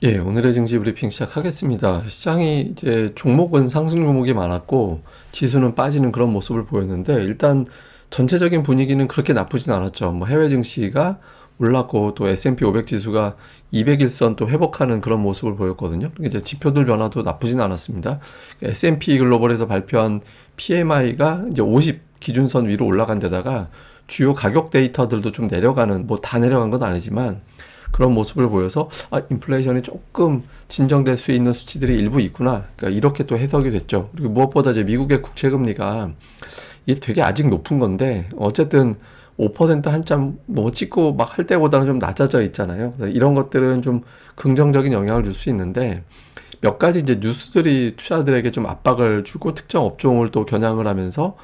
예, 오늘의 증시 브리핑 시작하겠습니다. 시장이 이제 종목은 상승 종목이 많았고 지수는 빠지는 그런 모습을 보였는데 일단 전체적인 분위기는 그렇게 나쁘진 않았죠. 뭐 해외 증시가 올랐고 또 S&P 500 지수가 200일선 또 회복하는 그런 모습을 보였거든요. 이제 지표들 변화도 나쁘진 않았습니다. S&P 글로벌에서 발표한 PMI가 이제 50 기준선 위로 올라간 데다가 주요 가격 데이터들도 좀 내려가는, 뭐 다 내려간 건 아니지만 그런 모습을 보여서 인플레이션이 조금 진정될 수 있는 수치들이 일부 있구나. 그러니까 이렇게 또 해석이 됐죠. 그리고 무엇보다 이제 미국의 국채 금리가 이게 되게 아직 높은 건데 어쨌든 5% 한참 뭐 찍고 막 할 때보다는 좀 낮아져 있잖아요. 그래서 이런 것들은 좀 긍정적인 영향을 줄 수 있는데 몇 가지 이제 뉴스들이 투자들에게 좀 압박을 주고 특정 업종을 또 겨냥을 하면서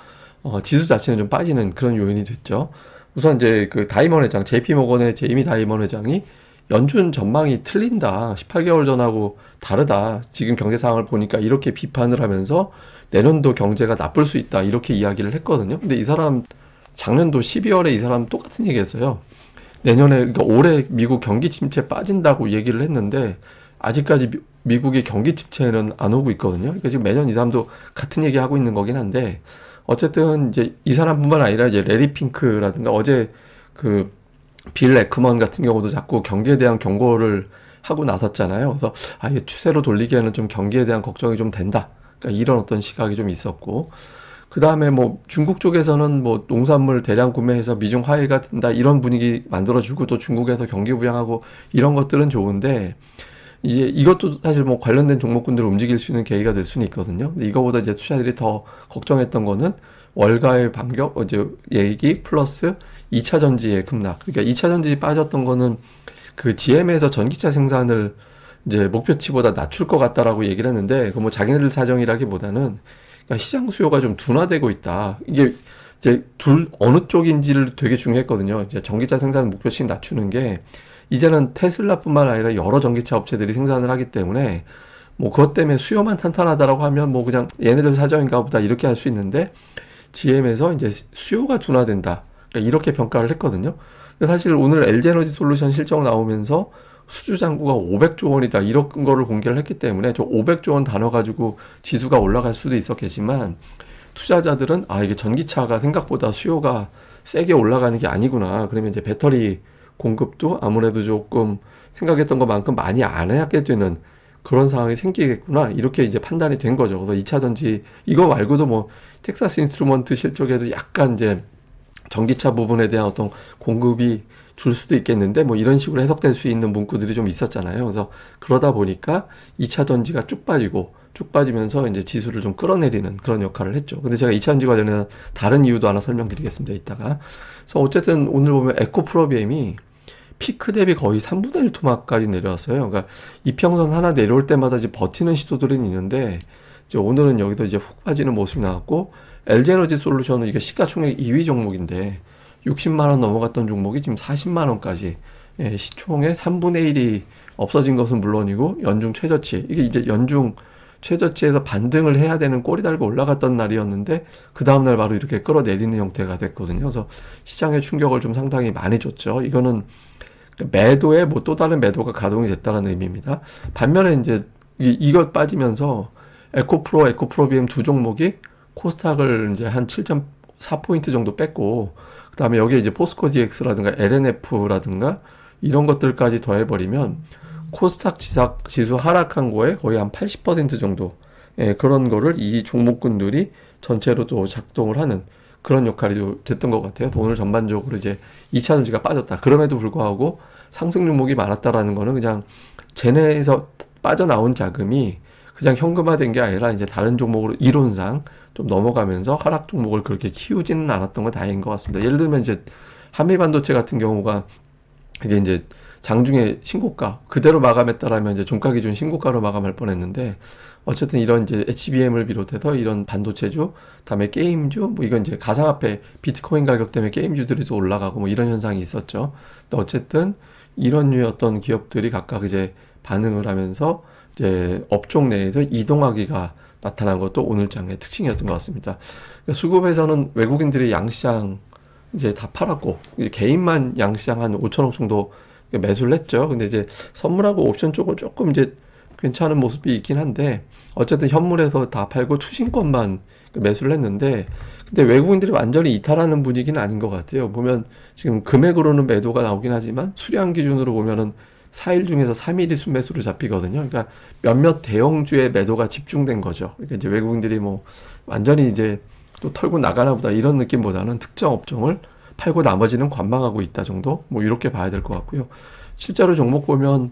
지수 자체는 좀 빠지는 그런 요인이 됐죠. 우선 이제 그 다이먼 회장, JP 모건의 제이미 다이먼 회장이 연준 전망이 틀린다. 18개월 전하고 다르다. 지금 경제 상황을 보니까 이렇게 비판을 하면서 내년도 경제가 나쁠 수 있다. 이렇게 이야기를 했거든요. 근데 이 사람 작년도 12월에 이 사람 똑같은 얘기 했어요. 내년에, 그러니까 올해 미국 경기 침체 빠진다고 얘기를 했는데 아직까지 미국의 경기 침체는 안 오고 있거든요. 그러니까 지금 매년 이 사람도 같은 얘기 하고 있는 거긴 한데 어쨌든 이제 이 사람뿐만 아니라 이제 레리 핑크라든가 어제 그 빌 에크먼 같은 경우도 자꾸 경기에 대한 경고를 하고 나섰잖아요. 그래서 이게 추세로 돌리기에는 좀 경기에 대한 걱정이 좀 된다. 그러니까 이런 어떤 시각이 좀 있었고, 그 다음에 뭐 중국 쪽에서는 뭐 농산물 대량 구매해서 미중 화해가 된다 이런 분위기 만들어주고 또 중국에서 경기 부양하고 이런 것들은 좋은데 이제 이것도 사실 뭐 관련된 종목군들을 움직일 수 있는 계기가 될 수는 있거든요. 근데 이거보다 이제 투자들이 더 걱정했던 거는 월가의 반격, 이제 얘기 플러스 2차 전지의 급락. 그러니까 2차 전지 빠졌던 거는 그 GM에서 전기차 생산을 이제 목표치보다 낮출 것 같다라고 얘기를 했는데, 그 뭐 자기네들 사정이라기보다는 그러니까 시장 수요가 좀 둔화되고 있다. 이게 이제 어느 쪽인지를 되게 중요했거든요. 이제 전기차 생산 목표치 낮추는 게 이제는 테슬라뿐만 아니라 여러 전기차 업체들이 생산을 하기 때문에 뭐 그것 때문에 수요만 탄탄하다라고 하면 뭐 그냥 얘네들 사정인가 보다 이렇게 할 수 있는데 GM에서 이제 수요가 둔화된다. 그러니까 이렇게 평가를 했거든요. 근데 사실 오늘 LG에너지 솔루션 실적 나오면서 수주 잔고가 500조 원이다. 이런 거를 공개를 했기 때문에 저 500조 원 단어 가지고 지수가 올라갈 수도 있었겠지만 투자자들은 이게 전기차가 생각보다 수요가 세게 올라가는 게 아니구나. 그러면 이제 배터리 공급도 아무래도 조금 생각했던 것만큼 많이 안 하게 되는 그런 상황이 생기겠구나. 이렇게 이제 판단이 된 거죠. 그래서 2차 전지, 이거 말고도 뭐, 텍사스 인스트루먼트 실적에도 약간 이제 전기차 부분에 대한 어떤 공급이 줄 수도 있겠는데, 뭐 이런 식으로 해석될 수 있는 문구들이 좀 있었잖아요. 그래서 그러다 보니까 2차 전지가 쭉 빠지고, 쭉 빠지면서 이제 지수를 좀 끌어내리는 그런 역할을 했죠. 근데 제가 2차 전지 관련해서 다른 이유도 하나 설명드리겠습니다. 이따가. 그래서 어쨌든 오늘 보면 에코프로비엠이 피크 대비 거의 3분의 1 토막까지 내려왔어요. 그러니까 이평선 하나 내려올 때마다 이제 버티는 시도들은 있는데 이제 오늘은 여기서 이제 훅 빠지는 모습이 나왔고, LG에너지 솔루션은 이게 시가총액 2위 종목인데 60만 원 넘어갔던 종목이 지금 40만 원까지, 시총의 3분의 1이 없어진 것은 물론이고 연중 최저치, 이게 이제 연중 최저치에서 반등을 해야 되는 꼬리 달고 올라갔던 날이었는데 그 다음날 바로 이렇게 끌어내리는 형태가 됐거든요. 그래서 시장에 충격을 좀 상당히 많이 줬죠. 이거는 매도에 뭐 또 다른 매도가 가동이 됐다는 의미입니다. 반면에 이제 이것 빠지면서 에코프로비엠 두 종목이 코스닥을 이제 한 7.4포인트 정도 뺐고, 그 다음에 여기에 이제 포스코 DX라든가 LNF라든가 이런 것들까지 더해버리면 코스닥 지수 하락한 거에 거의 한 80% 정도, 그런 거를 이 종목군들이 전체로도 작동을 하는 그런 역할이 됐던 것 같아요. 오늘 전반적으로 이제 2차 전지가 빠졌다. 그럼에도 불구하고 상승 종목이 많았다라는 거는 그냥 쟤네에서 빠져나온 자금이 그냥 현금화된 게 아니라 이제 다른 종목으로 이론상 좀 넘어가면서 하락 종목을 그렇게 키우지는 않았던 건 다행인 것 같습니다. 예를 들면 이제 한미반도체 같은 경우가 이게 이제 장중에 신고가 그대로 마감했다라면 이제 종가 기준 신고가로 마감할 뻔했는데 어쨌든 이런 이제 HBM을 비롯해서 이런 반도체주, 다음에 게임주, 뭐 이건 이제 가상화폐 비트코인 가격 때문에 게임주들이 또 올라가고 뭐 이런 현상이 있었죠. 근데 어쨌든 이런 류의 어떤 기업들이 각각 이제 반응을 하면서 이제 업종 내에서 이동하기가 나타난 것도 오늘 장의 특징이었던 것 같습니다. 그러니까 수급에서는 외국인들이 양시장 이제 다 팔았고 이제 개인만 양시장 한 5천억 정도 매수를 했죠. 근데 이제 선물하고 옵션 쪽은 조금 이제 괜찮은 모습이 있긴 한데 어쨌든 현물에서 다 팔고 투신권만 매수를 했는데 근데 외국인들이 완전히 이탈하는 분위기는 아닌 것 같아요. 보면 지금 금액으로는 매도가 나오긴 하지만 수량 기준으로 보면은 4일 중에서 3일이 순매수로 잡히거든요. 그러니까 몇몇 대형주의 매도가 집중된 거죠. 그러니까 이제 외국인들이 뭐 완전히 이제 또 털고 나가나 보다 이런 느낌보다는 특정 업종을 팔고 나머지는 관망하고 있다 정도? 뭐 이렇게 봐야 될 것 같고요. 실제로 종목 보면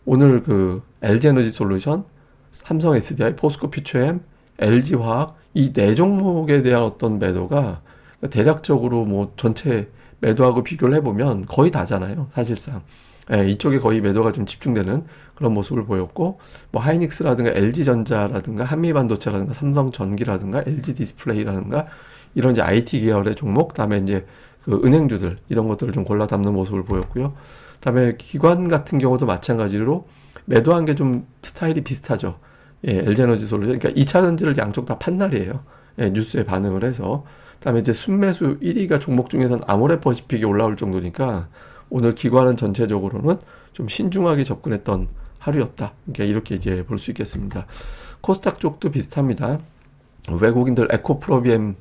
오늘 그 LG에너지 솔루션, 삼성 SDI, 포스코 퓨처엠, LG화학 이 네 종목에 대한 어떤 매도가 대략적으로 뭐 전체 매도하고 비교를 해보면 거의 다잖아요. 사실상. 예, 이쪽에 거의 매도가 좀 집중되는 그런 모습을 보였고, 뭐 하이닉스라든가 LG전자라든가 한미반도체라든가 삼성전기라든가 LG디스플레이라든가 이런 이제 IT 계열의 종목, 다음에 이제 그 은행주들 이런 것들을 좀 골라 담는 모습을 보였고요. 다음에 기관 같은 경우도 마찬가지로 매도한 게 좀 스타일이 비슷하죠. 예, LG에너지 솔루션. 그러니까 2차 전지를 양쪽 다 판 날이에요. 예, 뉴스에 반응을 해서. 그다음에 이제 순매수 1위가 종목 중에서는 아모레퍼시픽이 올라올 정도니까 오늘 기관은 전체적으로는 좀 신중하게 접근했던 하루였다. 그러니까 이렇게 이제 볼 수 있겠습니다. 코스닥 쪽도 비슷합니다. 외국인들 에코프로비엠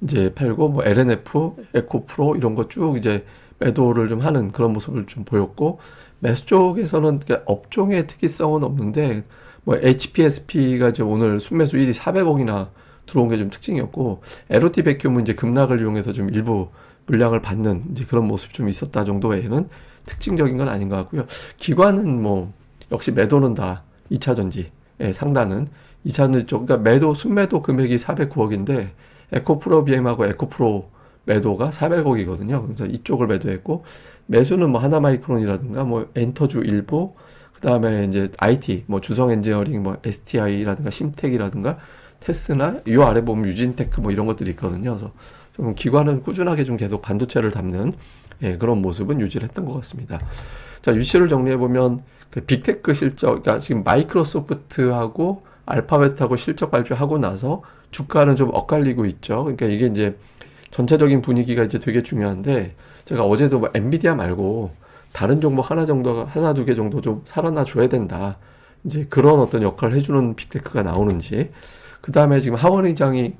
이제 팔고 뭐 LNF, 에코프로 이런 거 쭉 이제 매도를 좀 하는 그런 모습을 좀 보였고 매수 쪽에서는 업종의 특이성은 없는데 뭐 HPSP가 이제 오늘 순매수 1위 400억이나 들어온 게 좀 특징이었고 LOT 백큐은 이제 급락을 이용해서 좀 일부 물량을 받는 이제 그런 모습이 좀 있었다 정도 외에는 특징적인 건 아닌 것 같고요. 기관은 뭐 역시 매도는 다 2차 전지 상단은 2차 전지 쪽 그러니까 매도 순매도 금액이 409억인데 에코프로 BM하고 에코프로 매도가 400억이거든요. 그래서 이쪽을 매도했고 매수는 뭐 하나마이크론이라든가 뭐 엔터주 일부 그다음에 이제 IT 뭐 주성 엔지니어링 뭐 STI라든가 심텍이라든가 테스나 이 아래 보면 유진테크 뭐 이런 것들이 있거든요. 그래서 좀 기관은 꾸준하게 좀 계속 반도체를 담는 그런 모습은 유지를 했던 것 같습니다. 자, 유시를 정리해 보면 그 빅테크 실적, 그러니까 지금 마이크로소프트하고 알파벳하고 실적 발표하고 나서 주가는 좀 엇갈리고 있죠. 그러니까 이게 이제 전체적인 분위기가 이제 되게 중요한데 제가 어제도 뭐 엔비디아 말고 다른 종목 하나 정도, 하나 두 개 정도 좀 살아나 줘야 된다. 이제 그런 어떤 역할을 해주는 빅테크가 나오는지. 그 다음에 지금 하원 의장이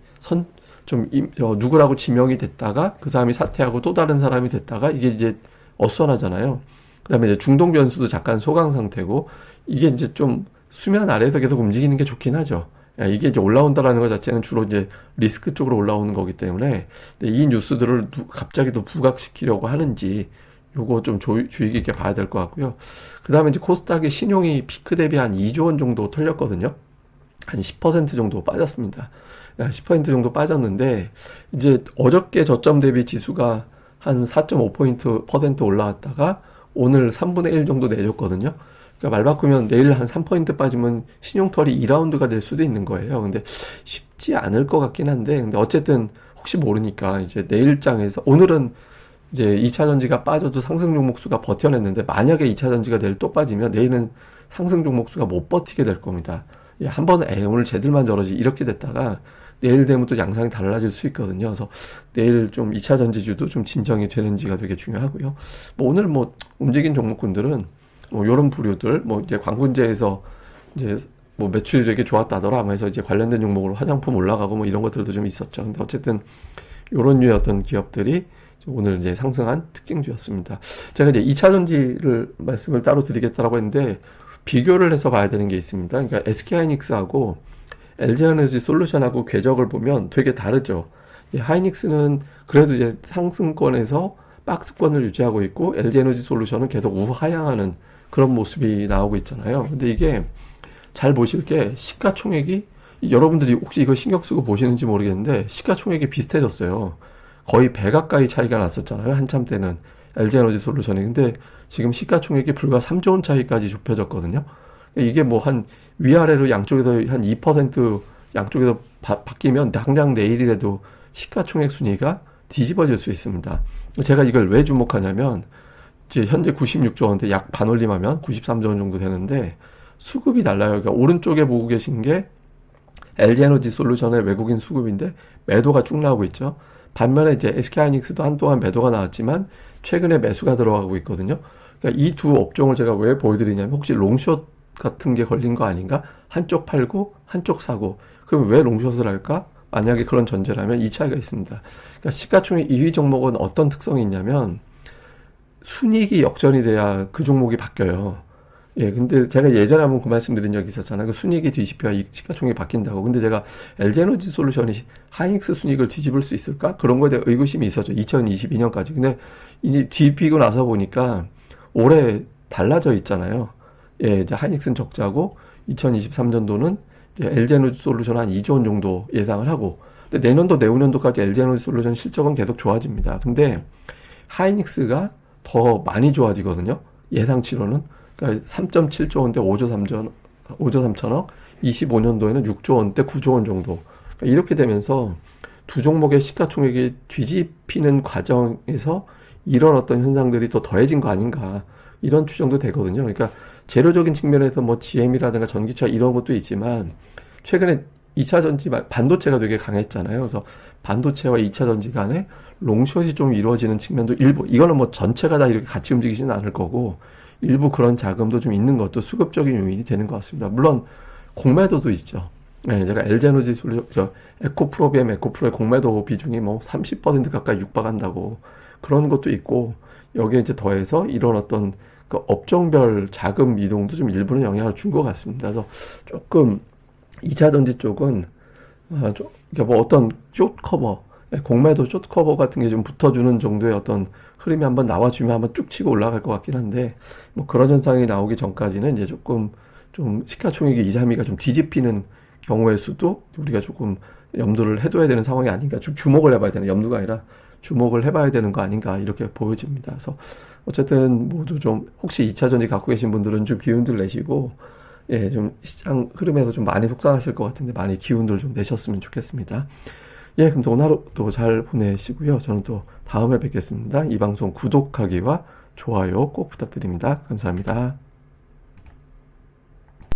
누구라고 지명이 됐다가 그 사람이 사퇴하고 또 다른 사람이 됐다가 이게 이제 어수선하잖아요. 그 다음에 이제 중동 변수도 잠깐 소강 상태고 이게 이제 좀 수면 아래에서 계속 움직이는 게 좋긴 하죠. 이게 이제 올라온다라는 것 자체는 주로 이제 리스크 쪽으로 올라오는 거기 때문에 이 뉴스들을 갑자기 또 부각시키려고 하는지 요거 좀 주의 깊게 봐야 될 것 같고요. 그 다음에 이제 코스닥의 신용이 피크 대비 한 2조 원 정도 털렸거든요. 한 10% 정도 빠졌습니다. 10% 정도 빠졌는데 이제 어저께 저점 대비 지수가 한 4.5% 올라왔다가 오늘 3분의 1 정도 내줬거든요. 그러니까 말 바꾸면 내일 한 3% 빠지면 신용털이 2라운드가 될 수도 있는 거예요. 근데 쉽지 않을 것 같긴 한데 근데 어쨌든 혹시 모르니까 이제 내일장에서 오늘은 이제 2차 전지가 빠져도 상승 종목수가 버텨냈는데 만약에 2차 전지가 내일 또 빠지면 내일은 상승 종목수가 못 버티게 될 겁니다. 한 번은 오늘 쟤들만 저러지 이렇게 됐다가 내일 되면 또 양상이 달라질 수 있거든요. 그래서 내일 좀 2차 전지주도 좀 진정이 되는지가 되게 중요하고요. 뭐 오늘 뭐 움직인 종목군들은 뭐 요런 부류들 뭐 이제 광군제에서 이제 뭐 매출이 되게 좋았다더라 하면서 이제 관련된 종목으로 화장품 올라가고 뭐 이런 것들도 좀 있었죠. 근데 어쨌든 요런 류의 어떤 기업들이 오늘 이제 상승한 특징주였습니다. 제가 이제 2차 전지를 말씀을 따로 드리겠다라고 했는데 비교를 해서 봐야 되는 게 있습니다. 그러니까 SK하이닉스하고 LG에너지 솔루션하고 궤적을 보면 되게 다르죠. 하이닉스는 그래도 이제 상승권에서 박스권을 유지하고 있고 LG에너지 솔루션은 계속 우하향하는 그런 모습이 나오고 있잖아요. 근데 이게 잘 보실 게 시가총액이 여러분들이 혹시 이거 신경 쓰고 보시는지 모르겠는데 시가총액이 비슷해졌어요. 거의 배 가까이 차이가 났었잖아요. 한참 때는 LG에너지 솔루션이. 근데 지금 시가총액이 불과 3조 원 차이까지 좁혀졌거든요. 이게 뭐 한 위아래로 양쪽에서 한 2% 양쪽에서 바뀌면 당장 내일이라도 시가총액 순위가 뒤집어질 수 있습니다. 제가 이걸 왜 주목하냐면 이제 현재 96조 원인데 약 반올림하면 93조 원 정도 되는데 수급이 달라요. 그러니까 오른쪽에 보고 계신 게 LG에너지 솔루션의 외국인 수급인데 매도가 쭉 나오고 있죠. 반면에 이제 SK하이닉스도 한동안 매도가 나왔지만 최근에 매수가 들어가고 있거든요. 그러니까 이 두 업종을 제가 왜 보여드리냐면 혹시 롱숏 같은 게 걸린 거 아닌가? 한쪽 팔고 한쪽 사고. 그럼 왜 롱숏을 할까? 만약에 그런 전제라면 이 차이가 있습니다. 그러니까 시가총액 2위 종목은 어떤 특성이 있냐면 순이익이 역전이 돼야 그 종목이 바뀌어요. 예, 근데 제가 예전에 한번 그 말씀 드린 적이 있었잖아요. 그 순이익이 뒤집혀야 이 시가총액이 바뀐다고. 근데 제가 LG에너지 솔루션이 하이닉스 순이익을 뒤집을 수 있을까? 그런 거에 대한 의구심이 있었죠. 2022년까지. 근데 이제 뒤집히고 나서 보니까 올해 달라져 있잖아요. 예, 이제 하이닉스는 적자고 2023년도는 이제 LG에너지 솔루션 한 2조 원 정도 예상을 하고, 근데 내년도 내후년도까지 LG에너지 솔루션 실적은 계속 좋아집니다. 근데 하이닉스가 더 많이 좋아지거든요. 예상치로는. 그러니까 3.7조 원대 5조 3천억, 25년도에는 6조 원대 9조 원 정도. 그러니까 이렇게 되면서 두 종목의 시가총액이 뒤집히는 과정에서 이런 어떤 현상들이 더 더해진 거 아닌가. 이런 추정도 되거든요. 그러니까 재료적인 측면에서 뭐 GM이라든가 전기차 이런 것도 있지만 최근에 2차 전지 반도체가 되게 강했잖아요. 그래서 반도체와 2차 전지 간에 롱숏이 좀 이루어지는 측면도 일부, 이거는 뭐 전체가 다 이렇게 같이 움직이지는 않을 거고 일부 그런 자금도 좀 있는 것도 수급적인 요인이 되는 것 같습니다. 물론 공매도도 있죠. 네, 제가 LG에너지 솔루션, 에코프로비엠 에코프로의 공매도 비중이 뭐 30% 가까이 육박한다고 그런 것도 있고, 여기에 이제 더해서 이런 어떤 그 업종별 자금 이동도 좀 일부는 영향을 준 것 같습니다. 그래서 조금 2차 전지 쪽은 그러니까 뭐 어떤 숏 커버, 공매도 숏 커버 같은 게 좀 붙어주는 정도의 어떤 흐름이 한번 나와주면 한번 쭉 치고 올라갈 것 같긴 한데, 뭐 그런 현상이 나오기 전까지는 이제 조금 좀 시가총액이 2, 3위가 좀 뒤집히는 경우의 수도 우리가 조금 염두를 해둬야 되는 상황이 아닌가, 좀 주목을 해봐야 되는, 염두가 아니라 주목을 해봐야 되는 거 아닌가 이렇게 보여집니다. 그래서 어쨌든 모두 좀 혹시 2차 전지 갖고 계신 분들은 좀 기운들 내시고, 예, 좀 시장 흐름에서 좀 많이 속상하실 것 같은데 많이 기운들 좀 내셨으면 좋겠습니다. 예, 그럼 또 오늘 하루도 잘 보내시고요. 저는 또 다음에 뵙겠습니다. 이 방송 구독하기와 좋아요 꼭 부탁드립니다. 감사합니다.